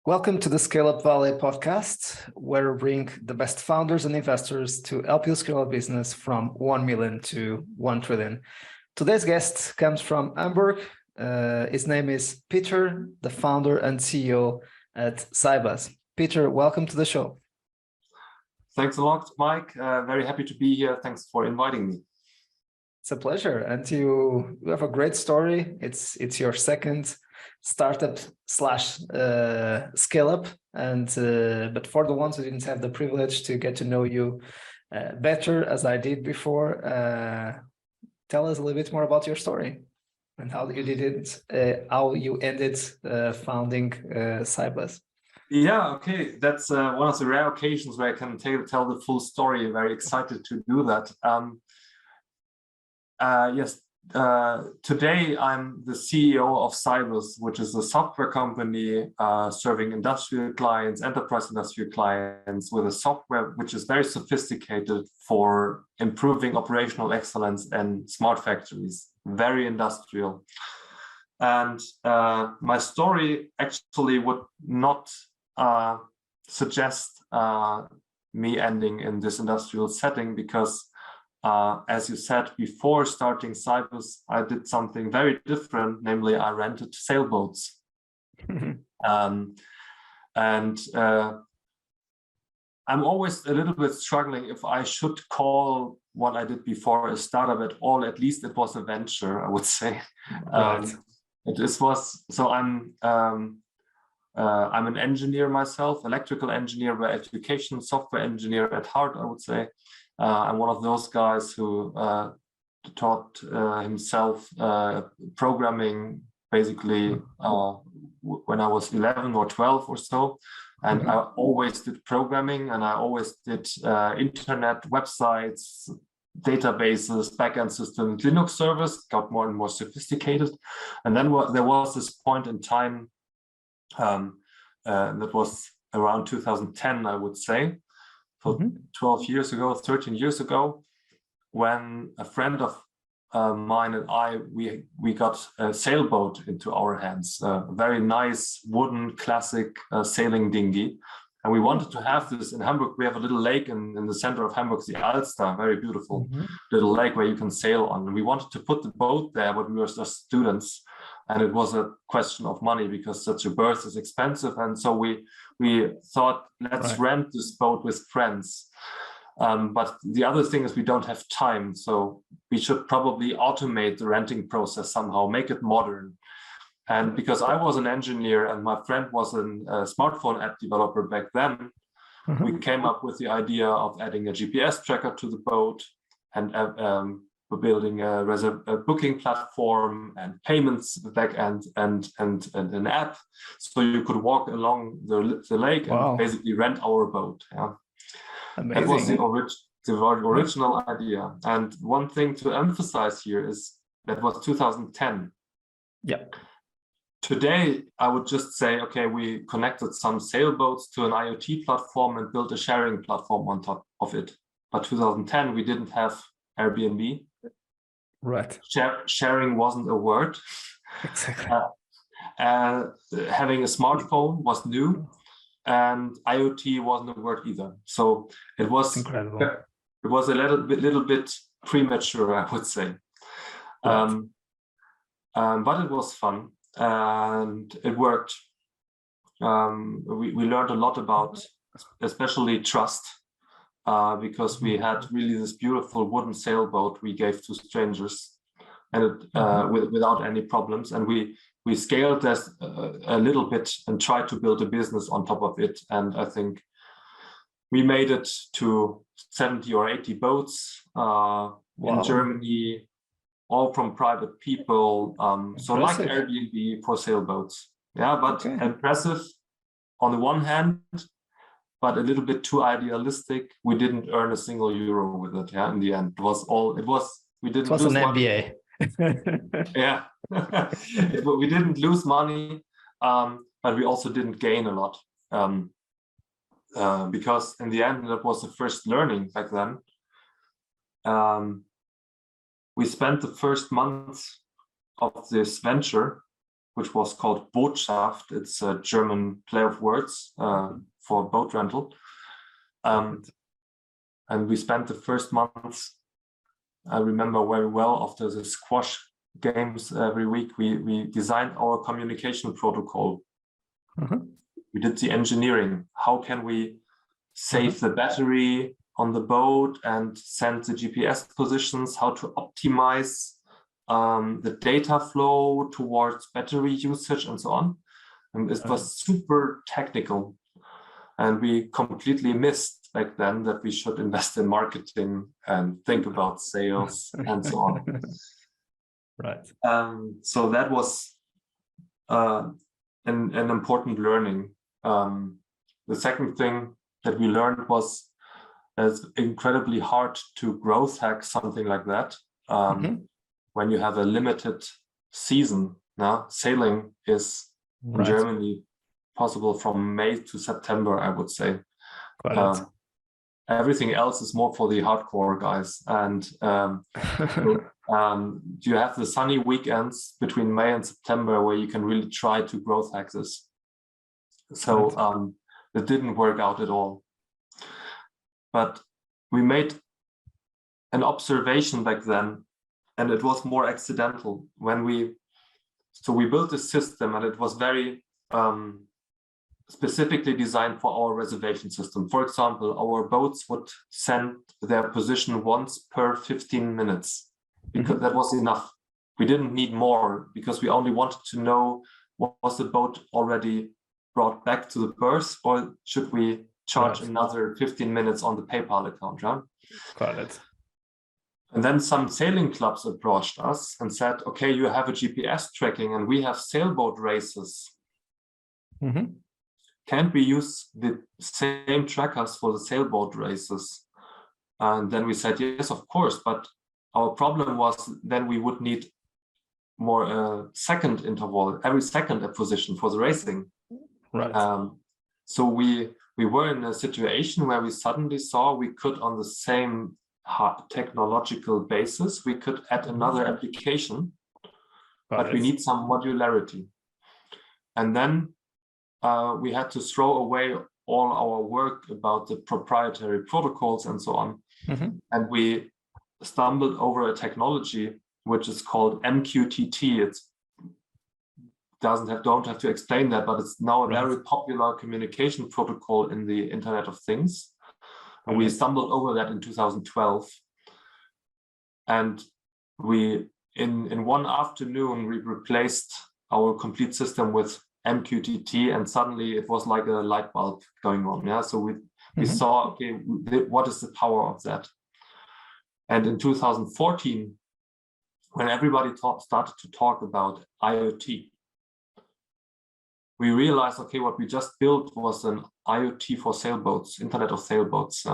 Welcome to the Scale Up Valley podcast, where we bring the best founders and investors to help you scale a business from 1 million to 1 trillion. Today's guest comes from Hamburg. His name is Peter, the founder and CEO at Cybus. Peter, welcome to the show. Thanks a lot, Mike. Very happy to be here. Thanks for inviting me. It's a pleasure. And you have a great story. It's your second startup slash scale up, and but for the ones who didn't have the privilege to get to know you better as I did before, tell us a little bit more about your story and how you did it, how you ended founding Cybus. Yeah, okay, that's one of the rare occasions where I can tell the full story. Very excited to do that. Yes. Today, I'm the CEO of Cybus, which is a software company serving industrial clients, enterprise industrial clients, with a software which is very sophisticated for improving operational excellence and smart factories, very industrial. And my story actually would not suggest me ending in this industrial setting, because as you said, before starting Cybus, I did something very different, namely I rented sailboats. And I'm always a little bit struggling if I should call what I did before a startup at all. At least it was a venture, I would say. Right. I'm an engineer myself, electrical engineer by education, software engineer at heart, I would say. I'm one of those guys who taught himself programming basically when I was 11 or 12 or so. And I always did programming, and I always did internet websites, databases, backend systems, Linux servers, got more and more sophisticated. And then there was this point in time that was around 2010, I would say. 12 years ago, 13 years ago, when a friend of mine and I, we got a sailboat into our hands, a very nice wooden classic sailing dinghy. And we wanted to have this in Hamburg. We have a little lake in the center of Hamburg, the Alster, very beautiful little lake where you can sail on. And we wanted to put the boat there, but we were just students. And it was a question of money because such a berth is expensive. And so we thought, let's rent this boat with friends. But the other thing is we don't have time. So we should probably automate the renting process somehow, make it modern. And because I was an engineer and my friend was a smartphone app developer back then, we came up with the idea of adding a GPS tracker to the boat, and we're building a booking platform and payments backend and an app, so you could walk along the lake and basically rent our boat. Yeah, amazing. That was the original idea. And one thing to emphasize here is that was 2010. Yeah. Today, I would just say, okay, we connected some sailboats to an IoT platform and built a sharing platform on top of it. But 2010, we didn't have Airbnb. Right. Sharing wasn't a word. Exactly. Having a smartphone was new, and IoT wasn't a word either. So it was incredible. It was a little bit premature, I would say. Right. But it was fun. And it worked. We learned a lot about, especially trust, because we had really this beautiful wooden sailboat we gave to strangers, and without any problems. And we scaled this a little bit and tried to build a business on top of it. And I think we made it to 70 or 80 boats in Germany, all from private people. So like Airbnb for sailboats. Yeah, but impressive on the one hand, but a little bit too idealistic. We didn't earn a single euro with it. Yeah, in the end, we didn't lose an money. MBA. Yeah, we didn't lose money, but we also didn't gain a lot, because in the end, that was the first learning back then. We spent the first month of this venture which was called Botschaft. It's a German play of words for boat rental. And we spent the first months, I remember very well, after the squash games every week, we designed our communication protocol. We did the engineering. How can we save the battery on the boat and send the GPS positions, how to optimize the data flow towards battery usage and so on. And it was super technical. And we completely missed back then that we should invest in marketing and think about sales and so on. Right. So that was an important learning. The second thing that we learned was that it's incredibly hard to growth hack something like that when you have a limited season. Now, sailing is in Germany possible from May to September, I would say. Everything else is more for the hardcore guys. And you have the sunny weekends between May and September where you can really try to growth hack this. So it didn't work out at all. But we made an observation back then, and it was more accidental. We built a system, and it was very specifically designed for our reservation system. For example, our boats would send their position once per 15 minutes, because that was enough. We didn't need more, because we only wanted to know, was the boat already brought back to the berth, or should we charge another 15 minutes on the PayPal account? Right? Got it. And then some sailing clubs approached us and said, okay, you have a GPS tracking and we have sailboat races. Can't we use the same trackers for the sailboat races? And then we said, yes, of course. But our problem was then we would need more second interval, every second a position for the racing. Right. So we were in a situation where we suddenly saw we could, on the same technological basis, we could add another application, but we need some modularity. And then we had to throw away all our work about the proprietary protocols and so on. And we stumbled over a technology which is called MQTT. Don't have to explain that, but it's now a very popular communication protocol in the Internet of Things. And we stumbled over that in 2012. And we, in one afternoon, we replaced our complete system with MQTT, and suddenly it was like a light bulb going on. Yeah, so we saw, okay, what is the power of that? And in 2014, when everybody started to talk about IoT, we realized, okay, what we just built was an IoT for sailboats, Internet of Sailboats,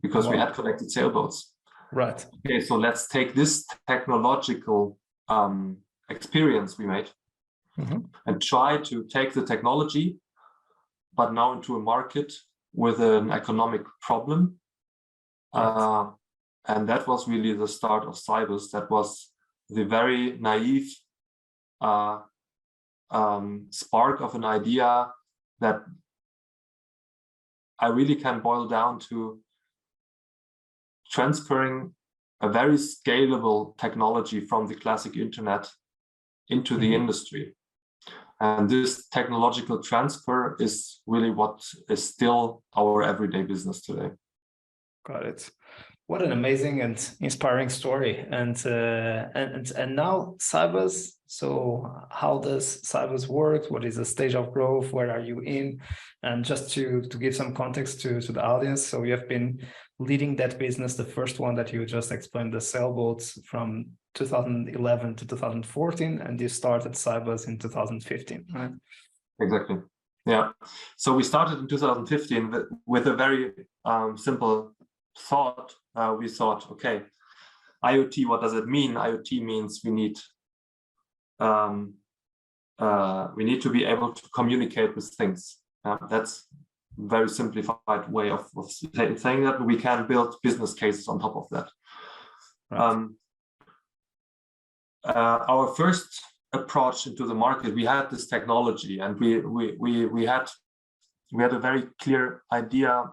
because we had connected sailboats. Right. Okay, so let's take this technological experience we made and try to take the technology, but now into a market with an economic problem. And that was really the start of Cybus. That was the very naive spark of an idea that I really can boil down to transferring a very scalable technology from the classic internet into the industry. And this technological transfer is really what is still our everyday business today. Got it. What an amazing and inspiring story. And now Cybus. So how does Cybus work? What is the stage of growth? Where are you in? And just to give some context to the audience. So you have been leading that business, the first one that you just explained, the sailboats, from 2011 to 2014, and you started Cybus in 2015, right? Exactly. Yeah. So we started in 2015 with a very simple thought. We thought, okay, IoT, what does it mean? IoT means we need to be able to communicate with things. That's a very simplified way of saying that. We can build business cases on top of that. Right. Our first approach into the market, we had this technology, and we had a very clear idea.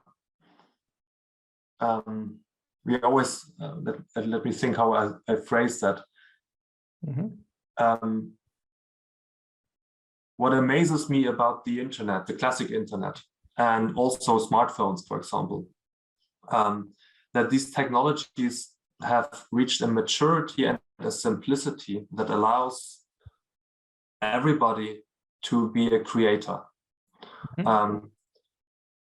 We always let me think how I phrase that. What amazes me about the internet, the classic internet, and also smartphones, for example, that these technologies have reached a maturity and a simplicity that allows everybody to be a creator.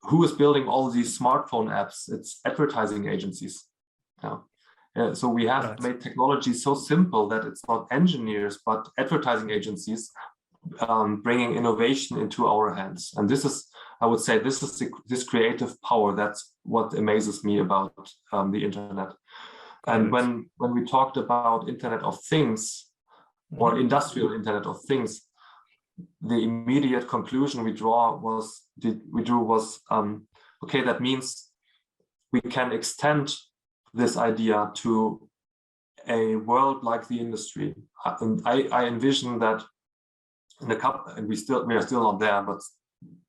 Who is building all these smartphone apps? It's advertising agencies. So we have made technology so simple that it's not engineers, but advertising agencies bringing innovation into our hands. And this is, I would say, this creative power. That's what amazes me about the internet. And when we talked about Internet of Things or industrial Internet of Things, the immediate conclusion we drew was, okay, that means we can extend this idea to a world like the industry. And I envision that in a couple, and we are still not there, but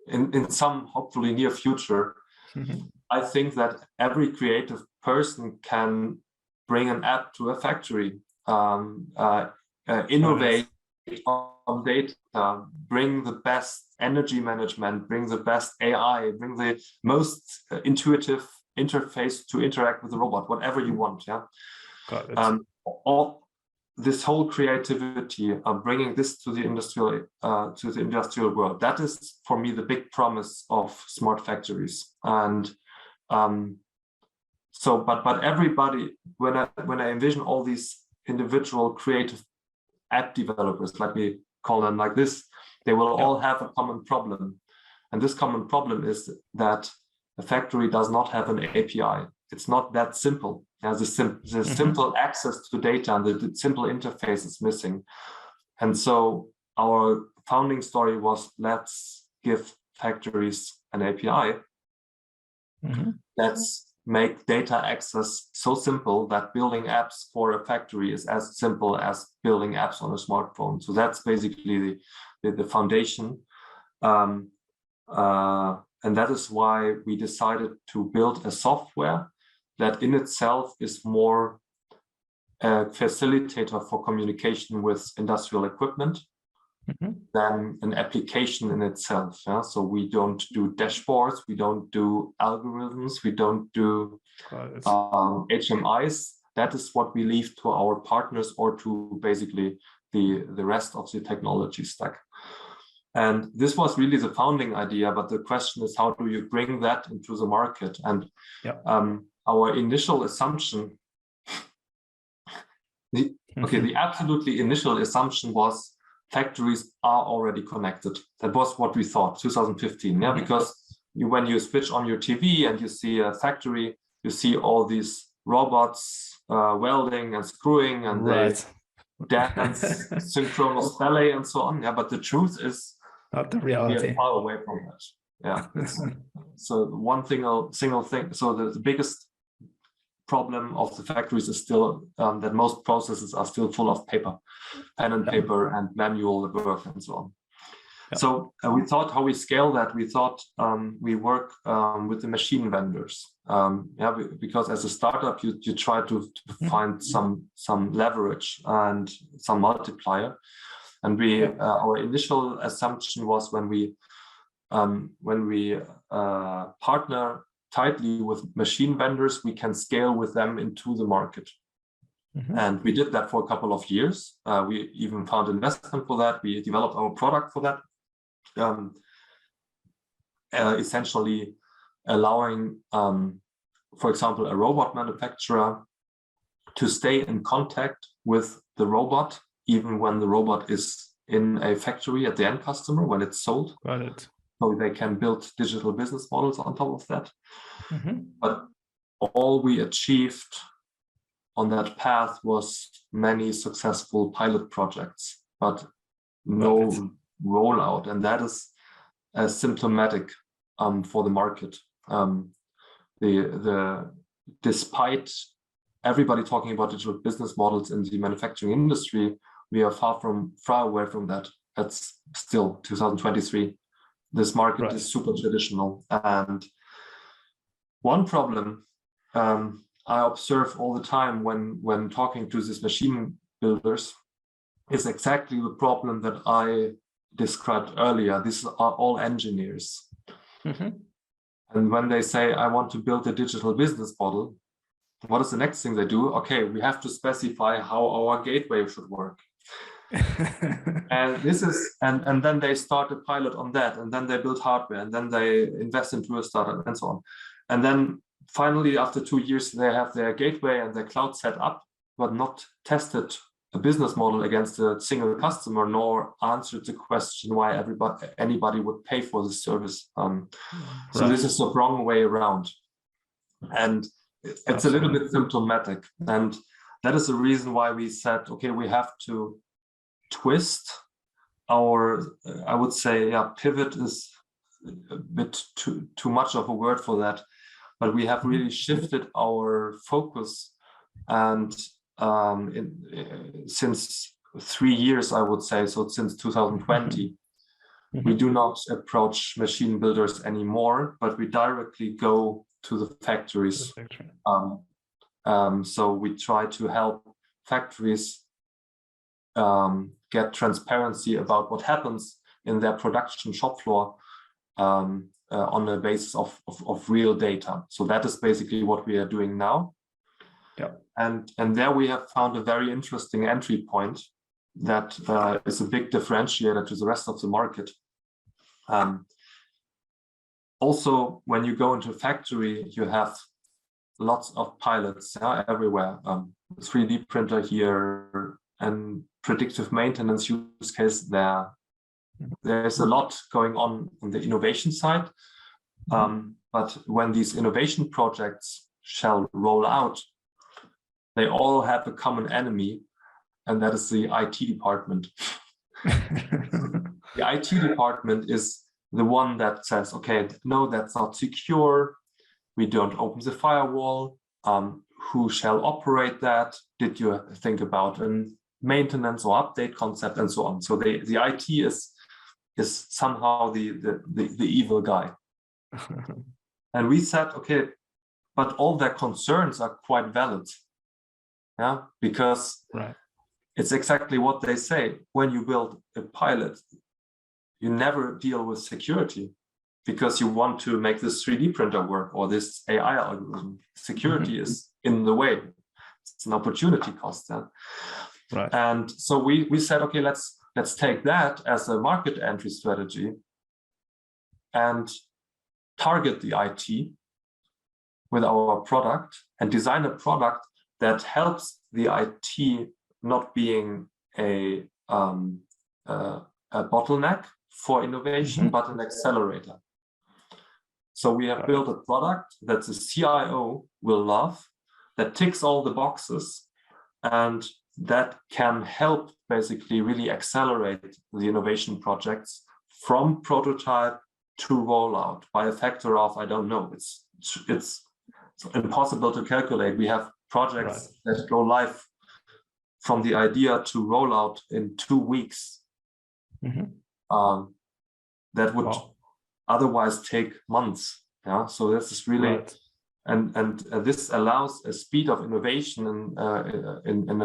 in some hopefully near future, I think that every creative person can bring an app to a factory, innovate on data, bring the best energy management, bring the best AI, bring the most intuitive interface to interact with the robot, whatever you want. Got it. This whole creativity of bringing this to the industrial world, that is for me the big promise of smart factories. And but everybody, when I envision all these individual creative app developers, like we call them like this, they will all have a common problem. And this common problem is that the factory does not have an API. It's not that simple. The simple access to data and the simple interface is missing. And so our founding story was, let's give factories an API. Let's make data access so simple that building apps for a factory is as simple as building apps on a smartphone. So that's basically the foundation. And that is why we decided to build a software that in itself is more a facilitator for communication with industrial equipment than an application in itself. So we don't do dashboards, we don't do algorithms, we don't do HMIs. That is what we leave to our partners or to basically the rest of the technology stack. And this was really the founding idea, but the question is, how do you bring that into the market? And our initial assumption, the absolutely initial assumption was factories are already connected. That was what we thought, 2015, because when you switch on your TV and you see a factory, you see all these robots welding and screwing, and they dance synchronous ballet and so on. But the truth is, not the reality. We are far away from that. So one single thing. So the biggest problem of the factories is still that most processes are still full of paper, pen and paper, and manual work and so on. So we thought how we scale that. We thought we work with the machine vendors. Because as a startup, you try to find some leverage and some multiplier. And our initial assumption was when we partner tightly with machine vendors, we can scale with them into the market. And we did that for a couple of years. We even found investment for that. We developed our product for that, essentially allowing, for example, a robot manufacturer to stay in contact with the robot even when the robot is in a factory at the end customer, when it's sold. Got it. So they can build digital business models on top of that. But all we achieved on that path was many successful pilot projects, but no rollout. And that is symptomatic for the market. Despite everybody talking about digital business models in the manufacturing industry, we are far away from that. That's still 2023. This market is super traditional. And one problem I observe all the time when talking to these machine builders is exactly the problem that I described earlier. These are all engineers. And when they say, I want to build a digital business model, what is the next thing they do? Okay, we have to specify how our gateway should work. And this is, and then they start a pilot on that, and then they build hardware, and then they invest into a startup and so on. And then finally, after 2 years, they have their gateway and their cloud set up, but not tested a business model against a single customer, nor answered the question why anybody would pay for the service. So this is the wrong way around. And it's a little bit symptomatic. And that is the reason why we said, okay, we have to twist our, I would say, pivot is a bit too much of a word for that, but we have really shifted our focus. And since 3 years, I would say, so since 2020, we do not approach machine builders anymore, but we directly go to the factories. So we try to help factories get transparency about what happens in their production shop floor on the basis of real data. So that is basically what we are doing now. And there we have found a very interesting entry point that is a big differentiator to the rest of the market. Also, when you go into a factory, you have lots of pilots everywhere. 3D printer here and predictive maintenance use case there. There's a lot going on the innovation side. But when these innovation projects shall roll out, they all have a common enemy, and that is the IT department. The IT department is the one that says, okay, no, that's not secure. We don't open the firewall. Who shall operate that? Did you think about a maintenance or update concept and so on? So the IT is somehow the evil guy. And we said, okay, but all their concerns are quite valid. Because it's exactly what they say. When you build a pilot, you never deal with security because you want to make this 3D printer work or this AI algorithm. Security is in the way. It's an opportunity cost. And so we said, okay, let's take that as a market entry strategy and target the IT with our product and design a product that helps the IT not being a bottleneck for innovation, but an accelerator. So we have built a product that the CIO will love, that ticks all the boxes, and that can help basically really accelerate the innovation projects from prototype to rollout by a factor of, I don't know, it's impossible to calculate. We have projects that go live from the idea to rollout in 2 weeks. That would otherwise take months. So this is really, and this allows a speed of innovation in an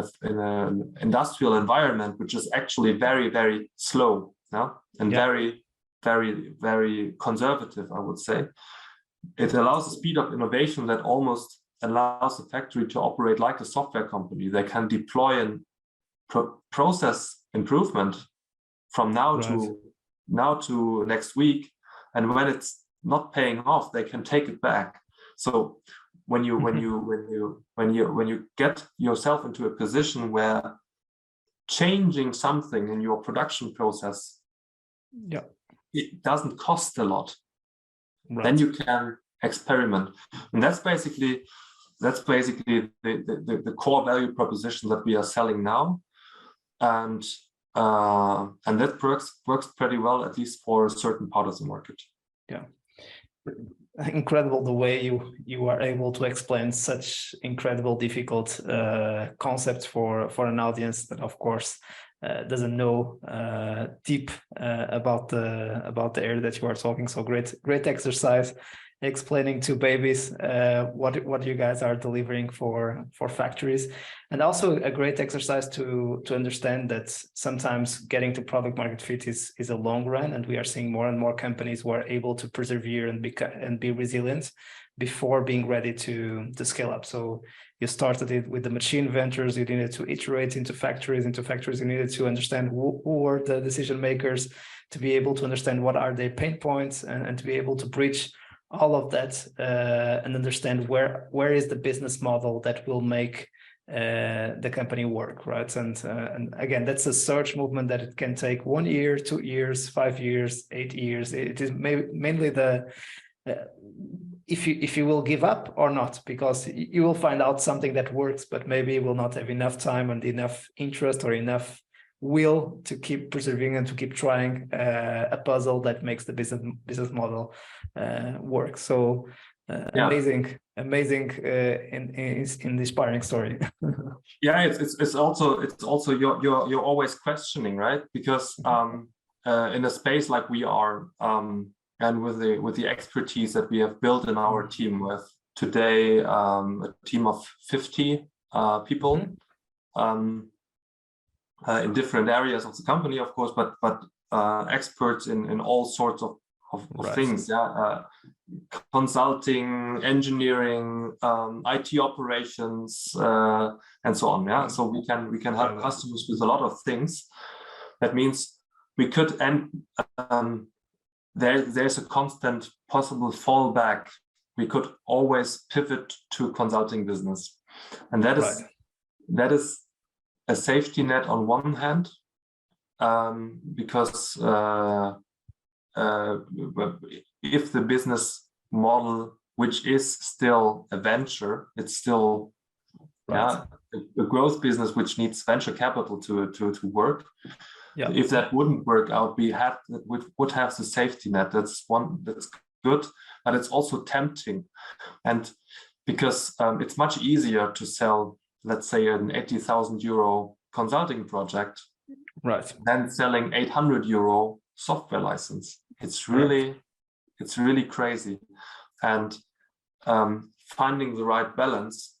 industrial environment, which is actually very, very slow, and very, very, very conservative, I would say. It allows a speed of innovation that almost allows the factory to operate like a software company. They can deploy a process improvement from now to next week, and when it's not paying off, they can take it back. So when you get yourself into a position where changing something in your production process, it doesn't cost a lot, then you can experiment, and that's basically the core value proposition that we are selling now, and that works pretty well, at least for a certain part of the market. incredible the way you are able to explain such incredible, difficult concepts for an audience that, of course, doesn't know deep about the area that you are talking. So great exercise explaining to babies what you guys are delivering for factories, and also a great exercise to understand that sometimes getting to product market fit is a long run, and we are seeing more and more companies who are able to persevere and be resilient before being ready to scale up. So you started it with the machine ventures, you needed to iterate into factories, you needed to understand who were the decision makers, to be able to understand what are their pain points, and to be able to bridge all of that and understand where is the business model that will make the company work, right? And again, that's a search movement that it can take 1 year, 2 years, 5 years, 8 years. It is mainly the if you will give up or not, because you will find out something that works, but maybe you will not have enough time and enough interest or enough will to keep persevering and to keep trying a puzzle that makes the business model work. So amazing in the inspiring story. Yeah, it's also you're always questioning, right? Because in a space like we are, and with the expertise that we have built in our team, with today a team of 50 people. In different areas of the company, of course, but experts in all sorts of right. things, consulting, engineering, IT operations, and so on. Yeah, so we can help customers with a lot of things. That means we could there's a constant possible fallback. We could always pivot to consulting business, and that is a safety net on one hand, because if the business model, which is still a venture, it's still a growth business which needs venture capital to work. Yeah. If that wouldn't work out, we would have the safety net. That's good, but it's also tempting, and because it's much easier to sell, let's say, an 80,000 euro consulting project, right, than selling 800 euro software license. It's really crazy, and finding the right balance,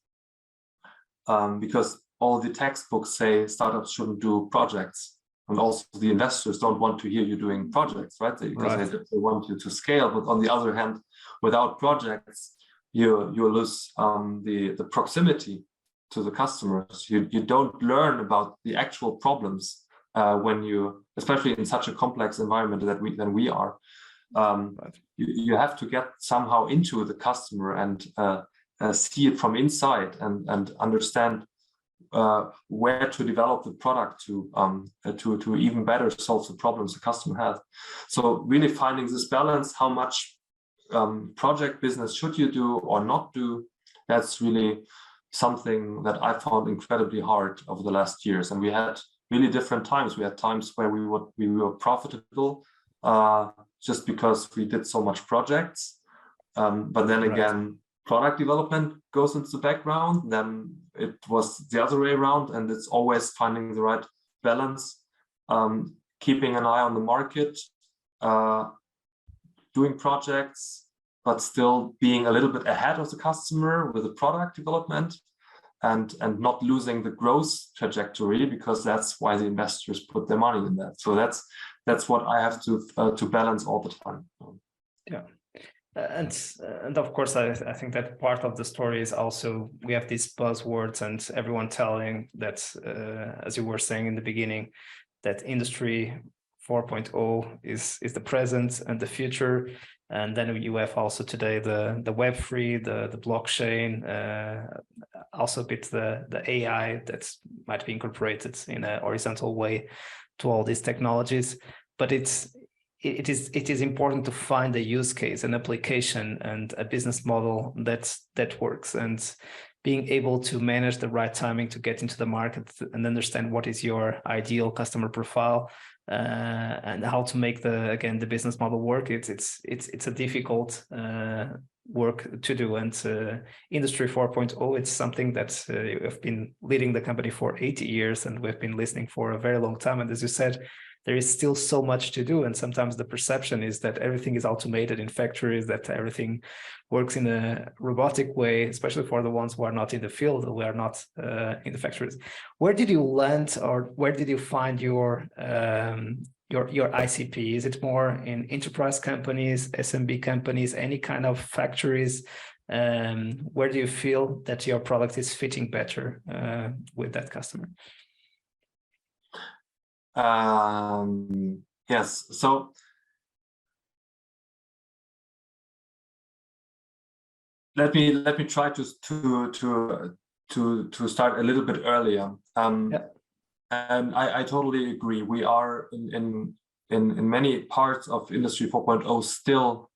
because all the textbooks say startups shouldn't do projects, and also the investors don't want to hear you doing projects, right? Because they want you to scale. But on the other hand, without projects, you lose the proximity to the customers. You don't learn about the actual problems when you, especially in such a complex environment than we are. You have to get somehow into the customer and see it from inside and understand where to develop the product to even better solve the problems the customer has. So really finding this balance, how much project business should you do or not do, that's really something that I found incredibly hard over the last years. And we had really different times. We had times where we were profitable just because we did so much projects. But then again, product development goes into the background. Then it was the other way around, and it's always finding the right balance, keeping an eye on the market, doing projects, but still being a little bit ahead of the customer with the product development, and not losing the growth trajectory, because that's why the investors put their money in that. So that's what I have to balance all the time. Yeah. And of course, I think that part of the story is also we have these buzzwords and everyone telling that, as you were saying in the beginning, that industry 4.0 is the present and the future. And then you have also today the Web3, the blockchain, also a bit the AI that might be incorporated in a horizontal way to all these technologies. But it is important to find a use case, an application, and a business model that works. And being able to manage the right timing to get into the market and understand what is your ideal customer profile, and how to make the business model work. It's a difficult work to do, and Industry 4.0, it's something that we've been leading the company for 80 years, and we've been listening for a very long time. And as you said, there is still so much to do, and sometimes the perception is that everything is automated in factories, that everything works in a robotic way, especially for the ones who are not in the field, who are not in the factories. Where did you land, or where did you find your ICP? Is it more in enterprise companies, SMB companies, any kind of factories? Where do you feel that your product is fitting better with that customer? Yes. So let me try to start a little bit earlier. And I totally agree. We are in many parts of Industry 4.0 still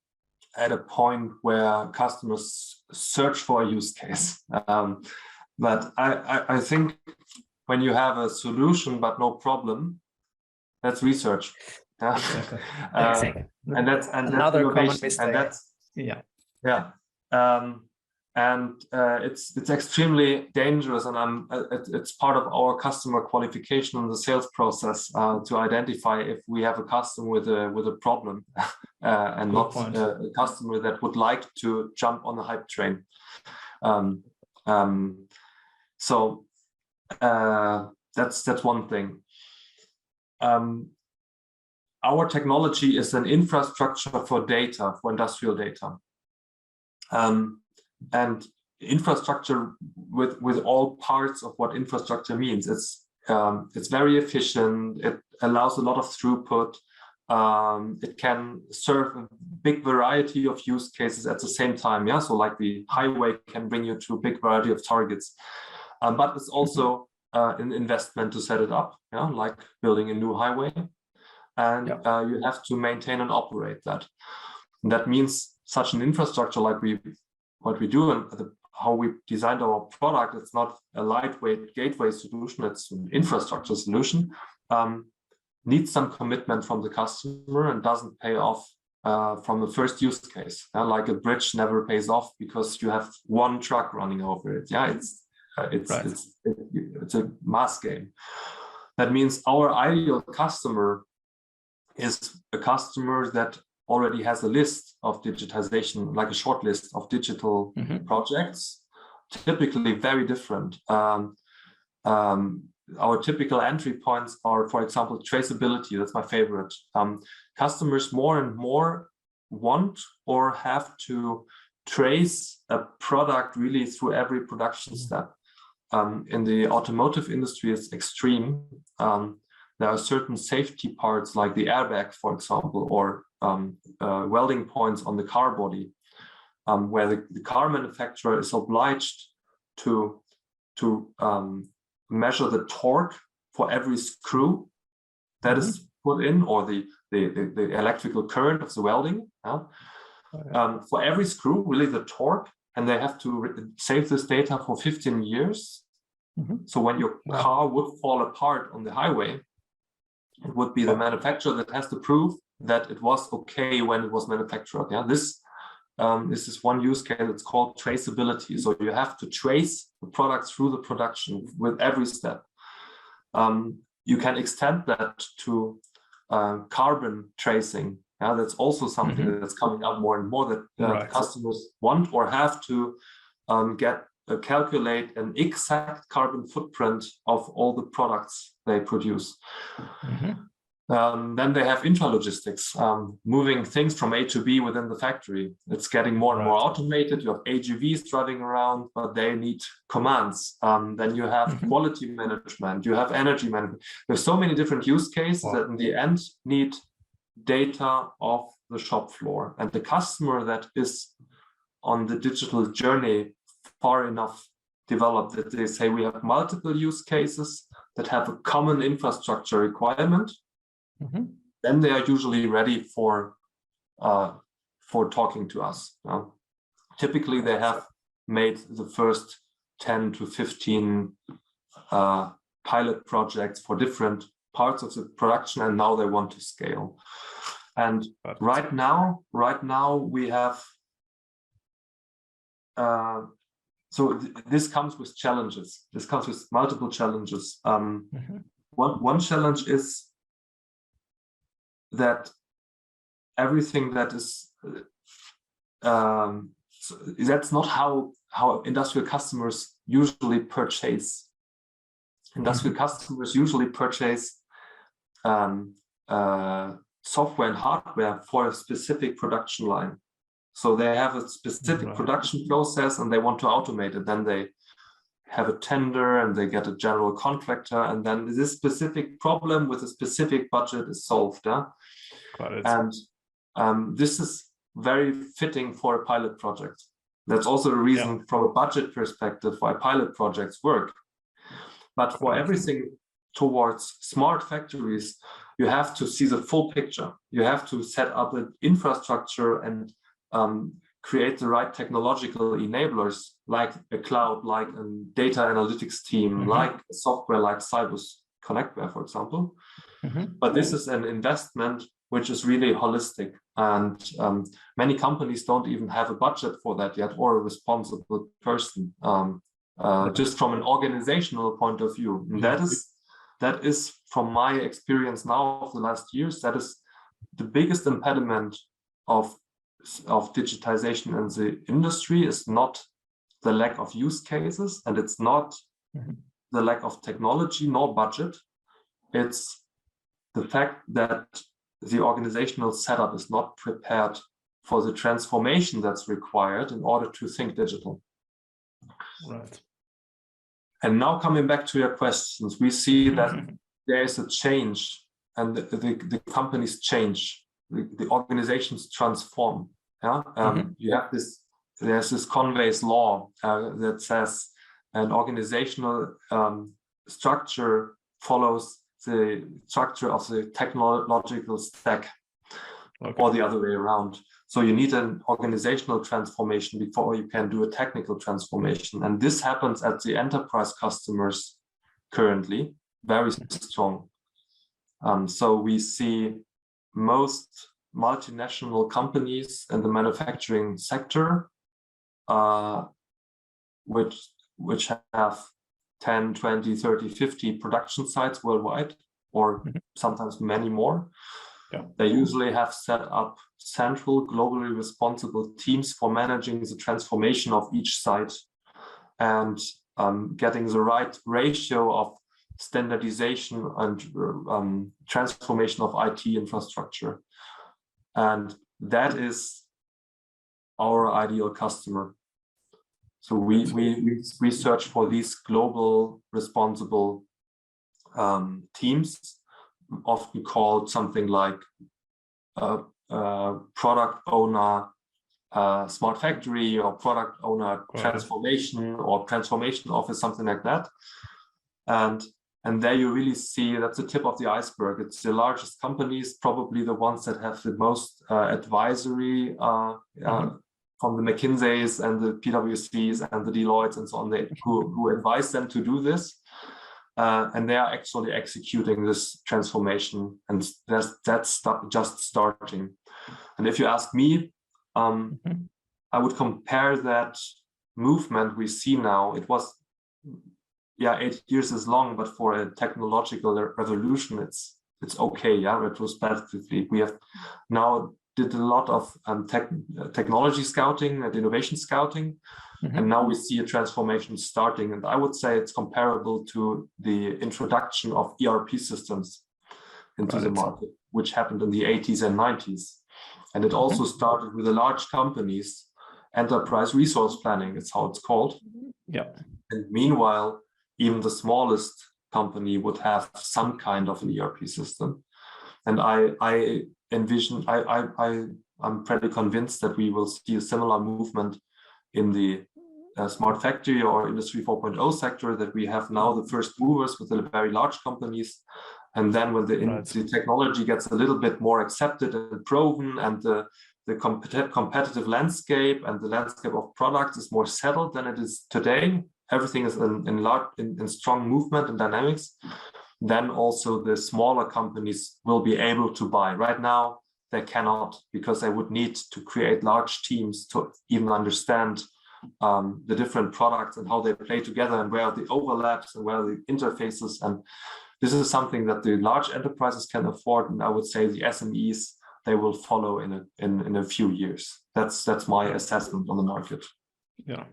at a point where customers search for a use case. But I think when you have a solution but no problem, that's research. Exactly. And that's another innovation. Common mistake. And that's yeah. It's extremely dangerous, and it's part of our customer qualification in the sales process to identify if we have a customer with a problem and not a customer that would like to jump on the hype train. So that's one thing. Our technology is an infrastructure for data, for industrial data. And infrastructure with all parts of what infrastructure means. It's very efficient. It allows a lot of throughput. It can serve a big variety of use cases at the same time. Yeah, so like the highway can bring you to a big variety of targets, but it's also an investment to set it up. Yeah, like building a new highway, and you have to maintain and operate that. And that means such an infrastructure, like what we do and how we designed our product, it's not a lightweight gateway solution, it's an infrastructure solution, needs some commitment from the customer and doesn't pay off from the first use case. Like a bridge never pays off because you have one truck running over it. Yeah, it's a mass game. That means our ideal customer is a customer that already has a list of digitization, like a short list of digital projects, typically very different. Our typical entry points are, for example, traceability. That's my favorite. Customers more and more want or have to trace a product really through every production step. In the automotive industry, it's extreme. There are certain safety parts like the airbag, for example, or welding points on the car body, where the car manufacturer is obliged to measure the torque for every screw that is put in, or the electrical current of the welding. For every screw, really the torque, and they have to save this data for 15 years. So when your car would fall apart on the highway, it would be the manufacturer that has to prove that it was okay when it was manufactured. Yeah, this is one use case. It's called traceability. So you have to trace the product through the production with every step. You can extend that to carbon tracing. Yeah, that's also something that's coming up more and more, that customers want or have to calculate an exact carbon footprint of all the products they produce. Then they have intralogistics, moving things from A to B within the factory. It's getting more and more automated. You have AGVs driving around, but they need commands. Then you have quality management, you have energy management. There's so many different use cases that in the end need data of the shop floor. And the customer that is on the digital journey far enough developed that they say we have multiple use cases that have a common infrastructure requirement, then they are usually ready for talking to us. Typically, they have made the first 10 to 15 pilot projects for different parts of the production, and now they want to scale. And right now we have this comes with challenges. This comes with multiple challenges. One challenge is that everything that is that's not how industrial customers usually purchase. Industrial customers usually purchase software and hardware for a specific production line. So they have a specific production process and they want to automate it. Then they have a tender and they get a general contractor, and then this specific problem with a specific budget is solved. Got it. And this is very fitting for a pilot project. That's also a reason from a budget perspective why pilot projects work. But for everything towards smart factories, you have to see the full picture. You have to set up an infrastructure and create the right technological enablers, like a cloud, like a data analytics team, like software like Cybus Connectware, for example. But this is an investment which is really holistic, and many companies don't even have a budget for that yet, or a responsible person, just from an organizational point of view. And that is from my experience now of the last years, that is the biggest impediment of digitization in the industry. Is not the lack of use cases, and it's not the lack of technology nor budget. It's the fact that the organizational setup is not prepared for the transformation that's required in order to think digital. Right. And now coming back to your questions, we see that there is a change, and the companies change, the organizations transform. You have there's this Conway's law that says an organizational structure follows the structure of the technological stack, or the other way around. So you need an organizational transformation before you can do a technical transformation. And this happens at the enterprise customers currently, very strong. So we see most multinational companies in the manufacturing sector, which have 10, 20, 30, 50 production sites worldwide, or sometimes many more. They usually have set up central, globally responsible teams for managing the transformation of each site and getting the right ratio of standardization and transformation of IT infrastructure. And that is our ideal customer. So we search for these global responsible teams, often called something like product owner smart factory, or product owner transformation, or transformation office, something like that. And there you really see that's the tip of the iceberg. It's the largest companies, probably the ones that have the most advisory from the McKinseys and the PwCs and the Deloittes and so on, who advise them to do this. And they are actually executing this transformation, and that's just starting. And if you ask me, I would compare that movement we see now. It was, 8 years is long, but for a technological revolution, it's okay. Retrospectively, we have now did a lot of technology scouting and innovation scouting. And now we see a transformation starting. And I would say it's comparable to the introduction of ERP systems into the market, which happened in the 80s and 90s. And it also started with the large companies, enterprise resource planning, it's how it's called. And meanwhile, even the smallest company would have some kind of an ERP system. And I envision, I'm pretty convinced that we will see a similar movement in the smart factory or industry 4.0 sector, that we have now the first movers with the very large companies. And then when the technology gets a little bit more accepted and proven, and the competitive landscape and the landscape of products is more settled than it is today, everything is in strong movement and dynamics, then also the smaller companies will be able to buy. Right now, they cannot, because they would need to create large teams to even understand the different products and how they play together and where are the overlaps and where are the interfaces. And this is something that the large enterprises can afford, and I would say the SMEs, they will follow in a few years. That's my assessment on the market. Yeah,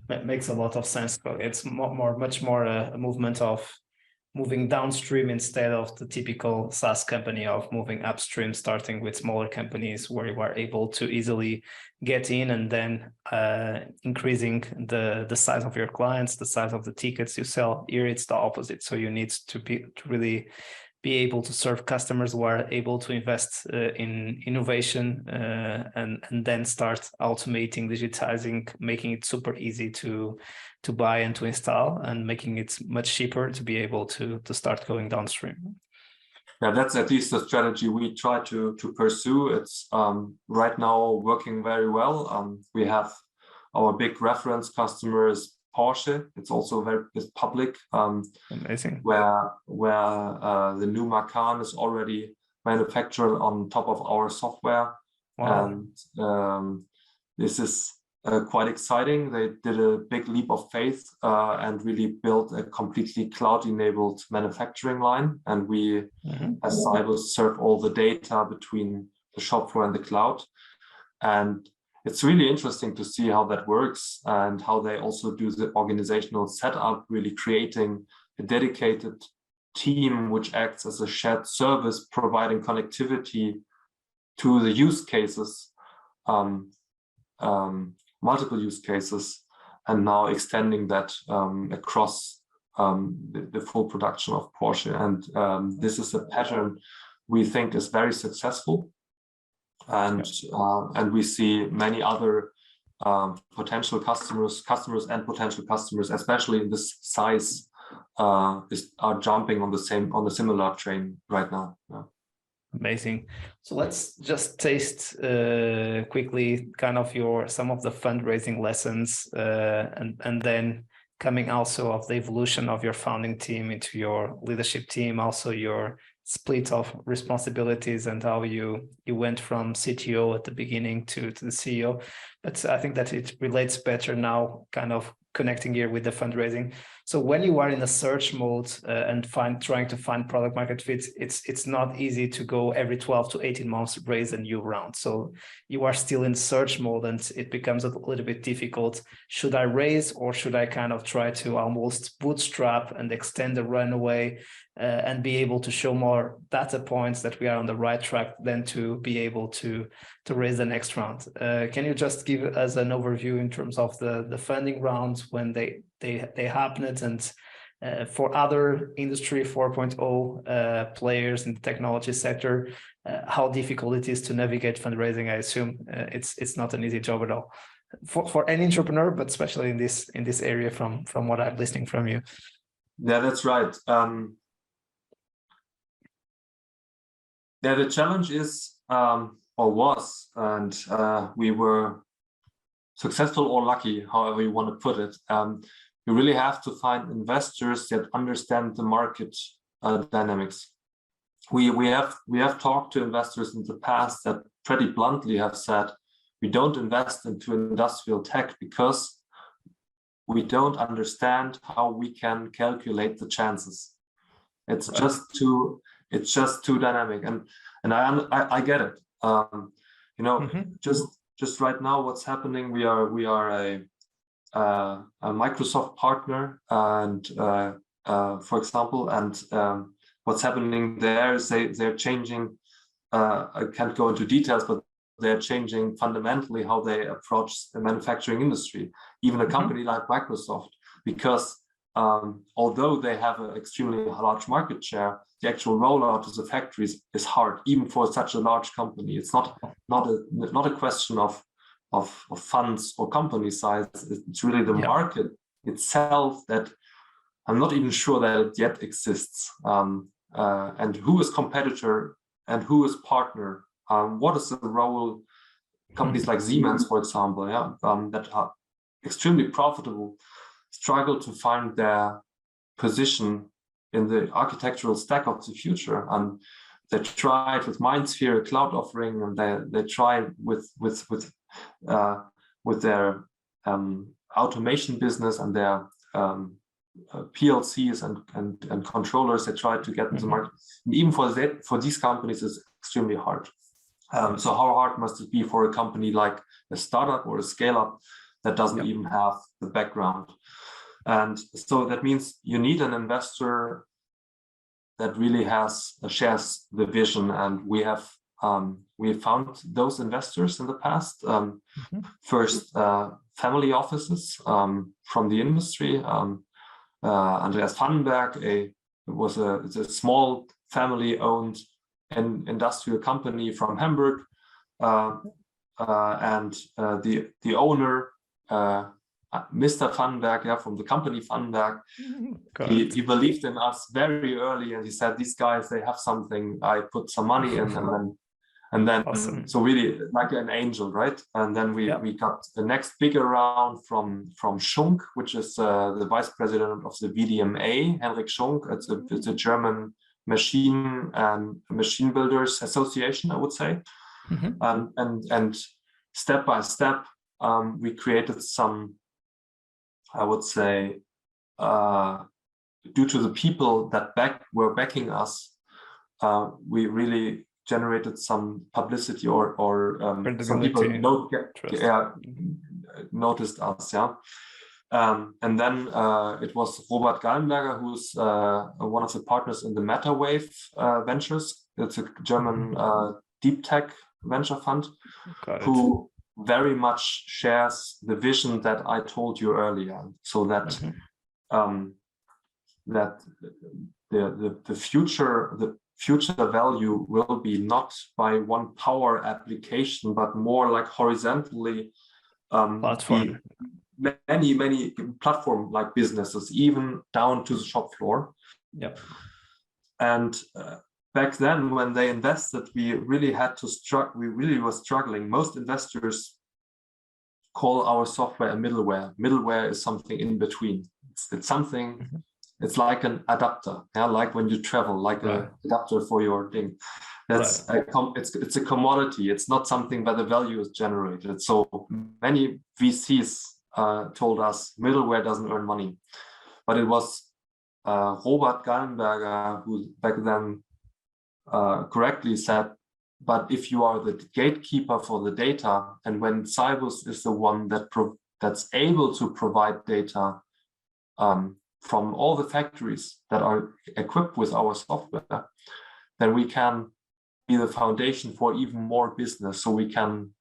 that makes a lot of sense. It's much more a movement of moving downstream instead of the typical SaaS company of moving upstream, starting with smaller companies where you are able to easily get in, and then increasing the size of your clients, the size of the tickets you sell. Here it's the opposite. So you need to really be able to serve customers who are able to invest in innovation and then start automating, digitizing, making it super easy to buy and to install, and making it much cheaper to be able to start going downstream. Yeah, that's at least the strategy we try to pursue. It's right now working very well. We have our big reference customers, Porsche. It's also it's public. Amazing. Where the new Macan is already manufactured on top of our software. Wow. And this is quite exciting. They did a big leap of faith and really built a completely cloud-enabled manufacturing line. And we, as Cybus, serve all the data between the shop floor and the cloud. And it's really interesting to see how that works and how they also do the organizational setup, really creating a dedicated team which acts as a shared service, providing connectivity to the use cases, multiple use cases, and now extending that across the full production of Porsche. And this is a pattern we think is very successful. And we see many other potential customers and potential customers, especially in this size, are jumping on the similar train right now. Yeah. Amazing. So let's just taste quickly kind of some of the fundraising lessons, and then coming also of the evolution of your founding team into your leadership team, also your split of responsibilities and how you went from CTO at the beginning to the CEO. But I think that it relates better now, kind of connecting here with the fundraising. So when you are in a search mode and trying to find product market fit, it's not easy to go every 12 to 18 months raise a new round. So you are still in search mode, and it becomes a little bit difficult. Should I raise, or should I kind of try to almost bootstrap and extend the runway and be able to show more data points that we are on the right track than to be able to raise the next round? Can you just give us an overview in terms of the funding rounds when they happened, and for other industry 4.0 players in the technology sector, how difficult it is to navigate fundraising? I assume it's not an easy job at all for any entrepreneur, but especially in this area from what I'm listening from you. Yeah, that's right. Yeah, the challenge is, or was, and we were successful or lucky, however you want to put it. You really have to find investors that understand the market dynamics. We have talked to investors in the past that pretty bluntly have said, we don't invest into industrial tech because we don't understand how we can calculate the chances. It's just too dynamic, and I get it. Just right now, what's happening? We are a Microsoft partner, and for example, and what's happening there is they're changing. I can't go into details, but they're changing fundamentally how they approach the manufacturing industry. Even a company like Microsoft, because although they have an extremely large market share, the actual rollout to the factories is hard, even for such a large company. It's not a question of funds or company size. It's really the market itself that I'm not even sure that it yet exists. And who is competitor and who is partner? What is the role? Companies like Siemens, for example, that are extremely profitable, struggle to find their position in the architectural stack of the future. And they tried with MindSphere, a cloud offering, and they tried with their automation business and their PLCs and controllers. They tried to get into the market. And even for these companies, it's extremely hard. So how hard must it be for a company like a startup or a scale-up that doesn't even have the background? And so that means you need an investor that really shares the vision. And we have found those investors in the past. First, family offices from the industry. Andreas Vandenberg, it's a small family-owned industrial company from Hamburg, and the owner, Mr. Vandenberg, from the company Vandenberg, he believed in us very early, and he said, "These guys, they have something. I put some money in," and then awesome. So really like an angel, right? And then we got the next bigger round from Schunk, which is the vice president of the VDMA, Henrik Schunk. It's a German machine builders association, I would say. And step by step, we created some, I would say, due to the people that were backing us, we really generated some publicity or some people noticed us, and then it was Robert Gallenberger, who's one of the partners in the MetaWave Ventures. It's a German deep tech venture fund, who very much shares the vision that I told you earlier. So that that the future value will be not by one power application, but more like horizontally platform. Many platform like businesses, even down to the shop floor. And back then, when they invested, we really were struggling. Most investors call our software a middleware. Middleware is something in between. It's something. It's like an adapter, like when you travel, like an adapter for your thing. That's it's a commodity. It's not something where the value is generated. So many VCs told us middleware doesn't earn money, but it was Robert Gallenberger who back then correctly said, but if you are the gatekeeper for the data, and when Cybus is the one that's able to provide data from all the factories that are equipped with our software, then we can be the foundation for even more business, so we can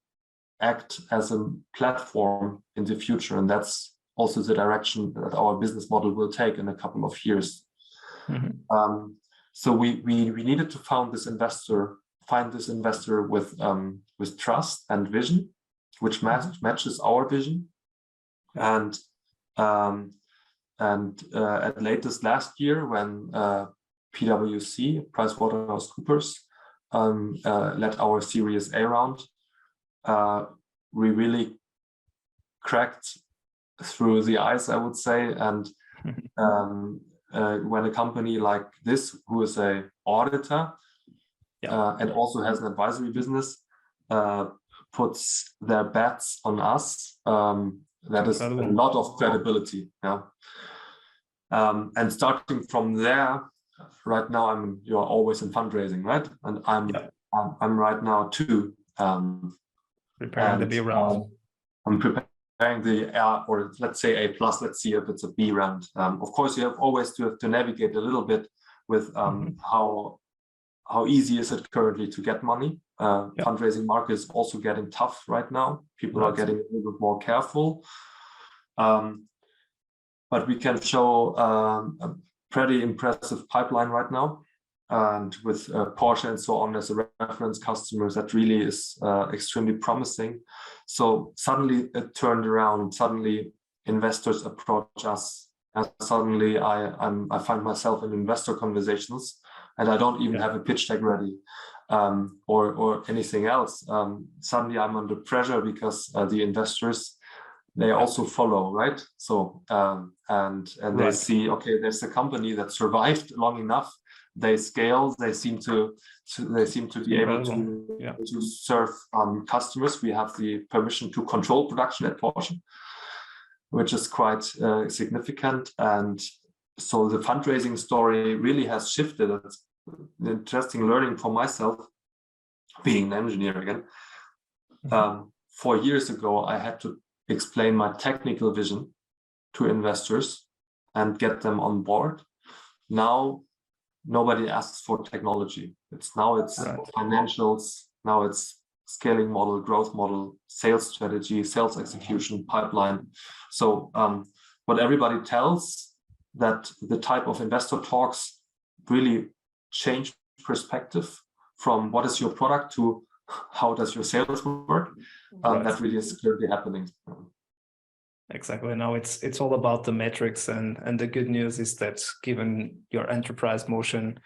act as a platform in the future. And that's also the direction that our business model will take in a couple of years. So we needed to find this investor with trust and vision, which matches our vision. And at latest last year, when PwC, PricewaterhouseCoopers, led our Series A round, we really cracked through the ice, I would say. And when a company like this, who is an auditor and also has an advisory business, puts their bets on us, that is a lot of credibility. And starting from there, right now you're always in fundraising, right? And I'm right now too. Preparing the B round. I'm preparing the or let's say A+. Let's see if it's a B round. Of course, you have always to navigate a little bit with how easy is it currently to get money. Fundraising market is also getting tough right now. People are getting a little bit more careful. But we can show a pretty impressive pipeline right now. And with Porsche and so on as a reference customers, that really is extremely promising. So suddenly it turned around. Suddenly investors approach us, and suddenly I find myself in investor conversations, and I don't even have a pitch deck ready or anything else. Suddenly I'm under pressure because the investors they also follow, right? So and they see, okay, there's a company that survived long enough. They scale. They seem to be able to serve customers. We have the permission to control production at Porsche, which is quite significant. And so the fundraising story really has shifted. It's an interesting learning for myself, being an engineer again. 4 years ago, I had to explain my technical vision to investors and get them on board. Now, nobody asks for technology. It's financials. Now it's scaling model, growth model, sales strategy, sales execution, pipeline. So what everybody tells, that the type of investor talks really change perspective from what is your product to how does your sales work. That really is clearly happening. Exactly. Now it's all about the metrics, and the good news is that given your enterprise motion,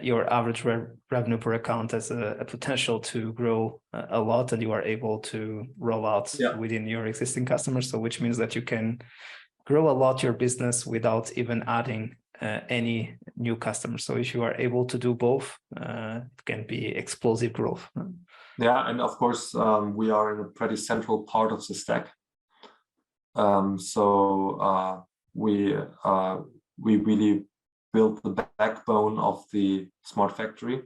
your average revenue per account has a potential to grow a lot, and you are able to roll out within your existing customers. So which means that you can grow a lot your business without even adding any new customers. So if you are able to do both, it can be explosive growth. Yeah, and of course, we are in a pretty central part of the stack. So we really built the backbone of the smart factory.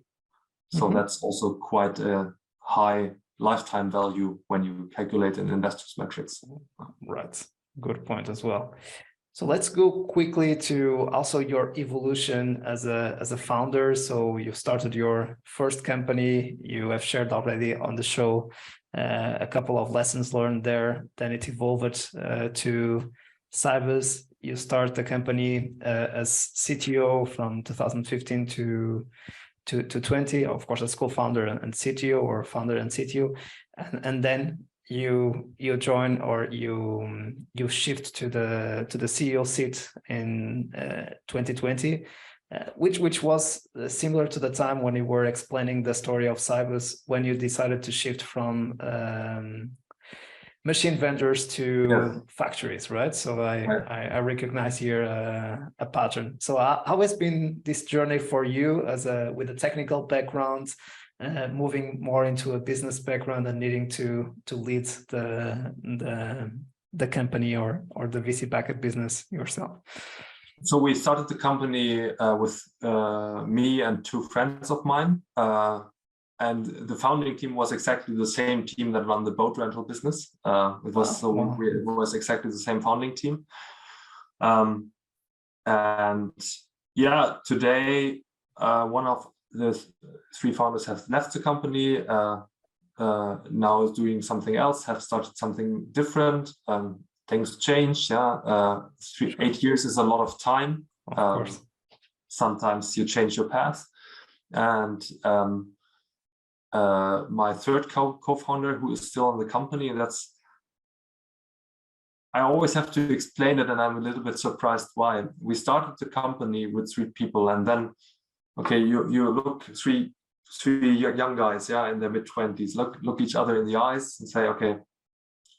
So that's also quite a high lifetime value when you calculate an investor's metrics. Right. Good point as well. So let's go quickly to also your evolution as a founder. So you started your first company. You have shared already on the show a couple of lessons learned there. Then it evolved to Cybus. You start the company as CTO from 2015 to 20, of course, as co-founder and CTO, or founder and CTO, and then you join, or you shift to the CEO seat in 2020, which was similar to the time when you were explaining the story of Cybus, when you decided to shift from machine vendors to factories, right? So I recognize here a pattern. So how has been this journey for you with a technical background, moving more into a business background and needing to lead the company or the VC-backed business yourself? So we started the company with me and two friends of mine. And the founding team was exactly the same team that ran the boat rental business. It was exactly the same founding team. And yeah, today one of the three founders has left the company. Now is doing something else. Have started something different. Things change. 8 years is a lot of time. Of course. Sometimes you change your path, and my third co-founder, who is still in the company, I always have to explain it, and I'm a little bit surprised why. We started the company with 3 people, and then, okay, you look three young guys, in their mid-20s, look each other in the eyes and say, okay,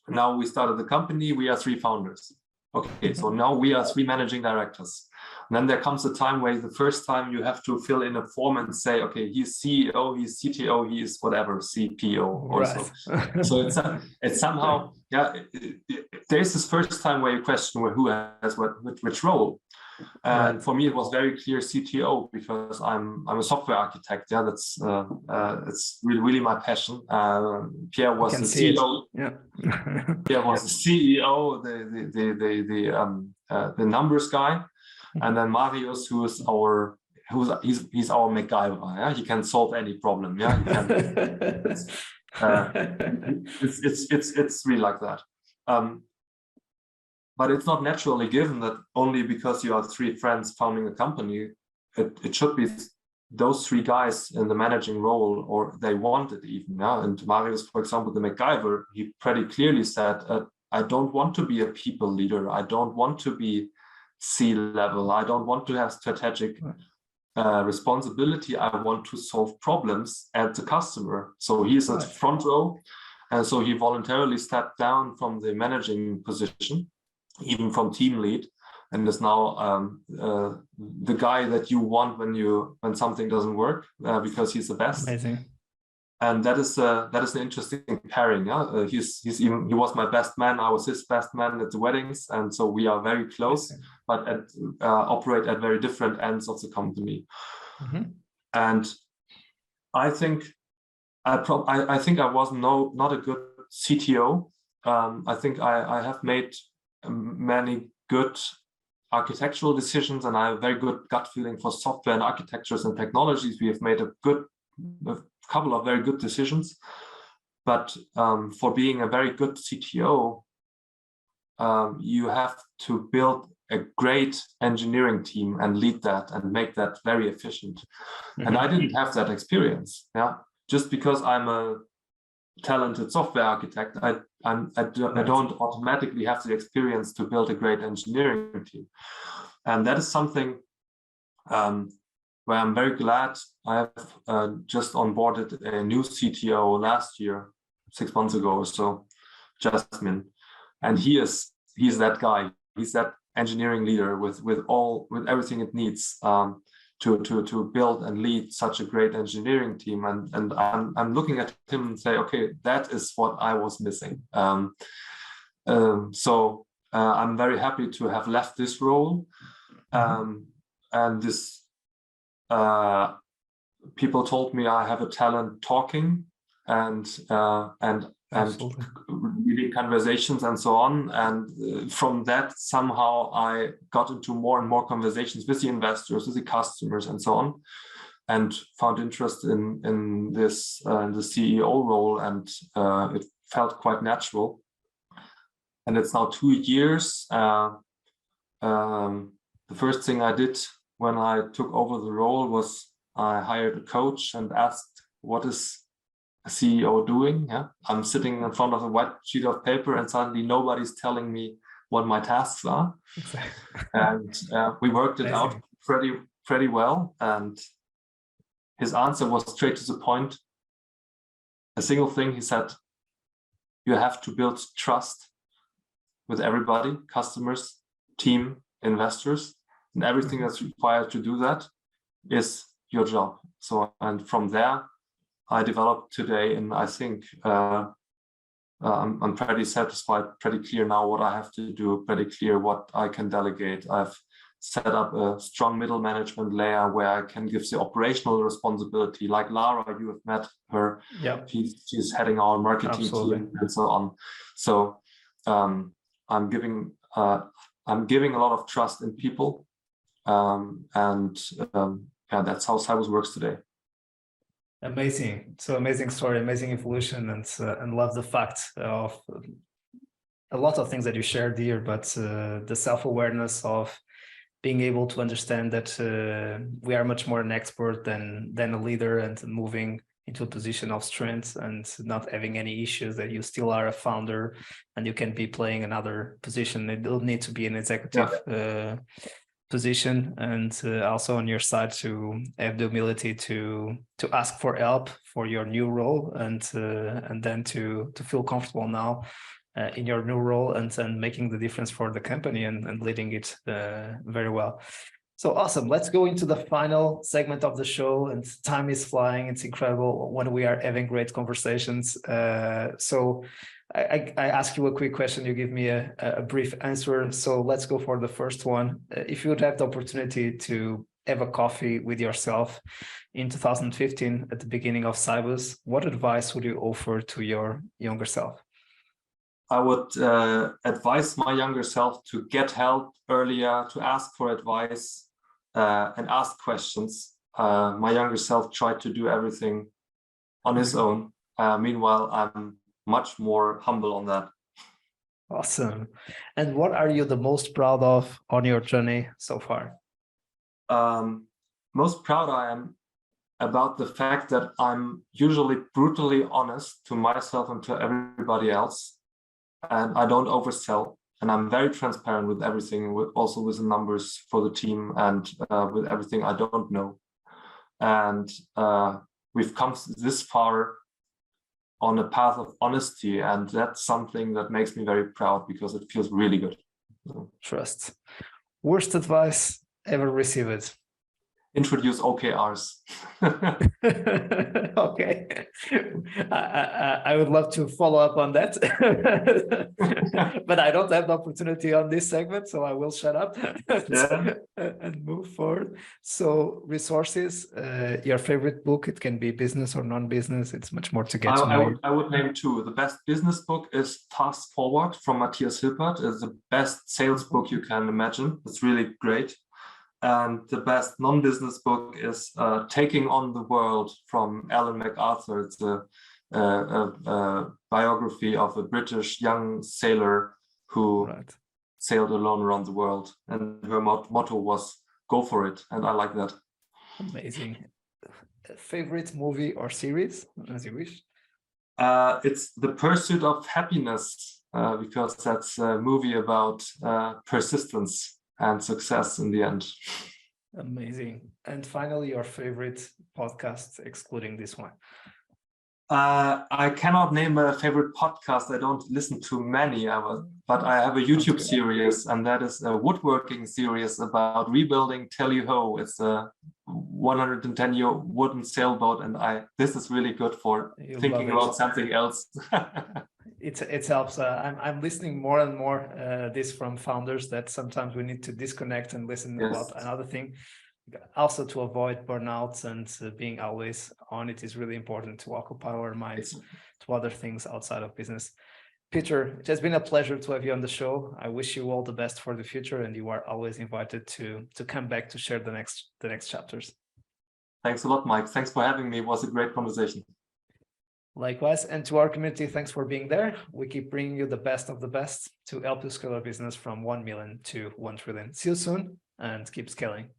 now we started the company, we are 3 founders. Okay, so now we are 3 managing directors. And then there comes a time where the first time you have to fill in a form and say, okay, he's CEO, he's CTO, he is whatever, CPO also. Right. So it's somehow, there's this first time where you question who has which role. And for me, it was very clear CTO, because I'm a software architect. That's it's really my passion. Pierre was the CEO. Pierre was the CEO, the numbers guy, and then Marius, he's our MacGyver. Yeah, he can solve any problem. Yeah, he can. It's really like that. But it's not naturally given that only because you are 3 friends founding a company, it should be those 3 guys in the managing role, or they want it even. Yeah? And Marius, for example, the MacGyver, he pretty clearly said, I don't want to be a people leader. I don't want to be C-level. I don't want to have strategic responsibility. I want to solve problems at the customer. So he's at front row. And so he voluntarily stepped down from the managing position, even from team lead, and is now the guy that you want when something doesn't work, because he's the best. Amazing. And that is an interesting pairing. Yeah, he was my best man. I was his best man at the weddings, and so we are very close, but operate at very different ends of the company. And I think I was not a good CTO. I think I have made many good architectural decisions, and I have a very good gut feeling for software and architectures and technologies. We have made a couple of very good decisions, but for being a very good CTO, you have to build a great engineering team and lead that and make that very efficient. And I didn't have that experience. Yeah, just because I'm a talented software architect, I don't automatically have the experience to build a great engineering team. And that is something where I'm very glad I have just onboarded a new CTO last year, 6 months ago or so, Jasmine. And he's that guy. He's that engineering leader with everything it needs to build and lead such a great engineering team. And I'm looking at him and say, okay, that is what I was missing. So I'm very happy to have left this role. And this people told me I have a talent talking and leading conversations and so on. And from that, somehow I got into more and more conversations with the investors, with the customers, and so on, and found interest in this the CEO role, and it felt quite natural. And it's now 2 years. The first thing I did when I took over the role was I hired a coach and asked, what is a CEO doing? Yeah, I'm sitting in front of a white sheet of paper and suddenly nobody's telling me what my tasks are. And we worked it out pretty well. And his answer was straight to the point. A single thing, he said, you have to build trust with everybody, customers, team, investors, and everything that's required to do that is your job. So, and from there, I developed today, and I think I'm pretty satisfied, pretty clear now what I have to do, pretty clear what I can delegate. I've set up a strong middle management layer where I can give the operational responsibility. Like Lara, you have met her. Yeah, she's heading our marketing team and so on. So I'm giving a lot of trust in people, yeah, that's how Cybus works today. Amazing. So amazing story, amazing evolution, and love the fact of a lot of things that you shared here, but the self-awareness of being able to understand that we are much more an expert than a leader, and moving into a position of strength and not having any issues, that you still are a founder and you can be playing another position. It don't need to be an executive position, and also on your side to have the humility to ask for help for your new role, and then to feel comfortable now in your new role, and then making the difference for the company and leading it very well. So awesome. Let's go into the final segment of the show, and time is flying. It's incredible when we are having great conversations. So I ask you a quick question, you give me a brief answer. So let's go for the first one. If you would have the opportunity to have a coffee with yourself in 2015 at the beginning of Cybus, what advice would you offer to your younger self? I would advise my younger self to get help earlier, to ask for advice and ask questions. My younger self tried to do everything on his own. Meanwhile, I'm much more humble on that. Awesome. And what are you the most proud of on your journey so far? Most proud I am about the fact that I'm usually brutally honest to myself and to everybody else, and I don't oversell, and I'm very transparent with everything, also with the numbers for the team, and with everything I don't know. And we've come this far on a path of honesty, and that's something that makes me very proud because it feels really good. Trust. Worst advice ever received? Introduce OKRs. Okay. I would love to follow up on that, but I don't have the opportunity on this segment, so I will shut up and move forward. So resources, your favorite book, it can be business or non-business. It's much more to get to know. I would name two. The best business book is Task Forward from Matthias Hilpert. It's the best sales book you can imagine. It's really great. And the best non-business book is Taking on the World from Alan MacArthur. It's a biography of a British young sailor who sailed alone around the world. And her motto was, go for it. And I like that. Amazing. Favorite movie or series, as you wish? It's The Pursuit of Happiness, because that's a movie about persistence and success in the end. Amazing. And finally, your favorite podcast, excluding this one? I cannot name a favorite podcast. I don't listen to many, but I have a YouTube series, and that is a woodworking series about rebuilding Tally Ho. It's a 110-year wooden sailboat, and this is really good for thinking about something else. It helps. I'm listening more and more this from founders that sometimes we need to disconnect and listen about another thing. Also, to avoid burnouts and being always on, it is really important to occupy our minds to other things outside of business. Peter, it has been a pleasure to have you on the show. I wish you all the best for the future, and you are always invited to come back to share the next chapters. Thanks a lot, Mike. Thanks for having me. It was a great conversation. Likewise, and to our community, thanks for being there. We keep bringing you the best of the best to help you scale our business from 1 million to 1 trillion. See you soon, and keep scaling.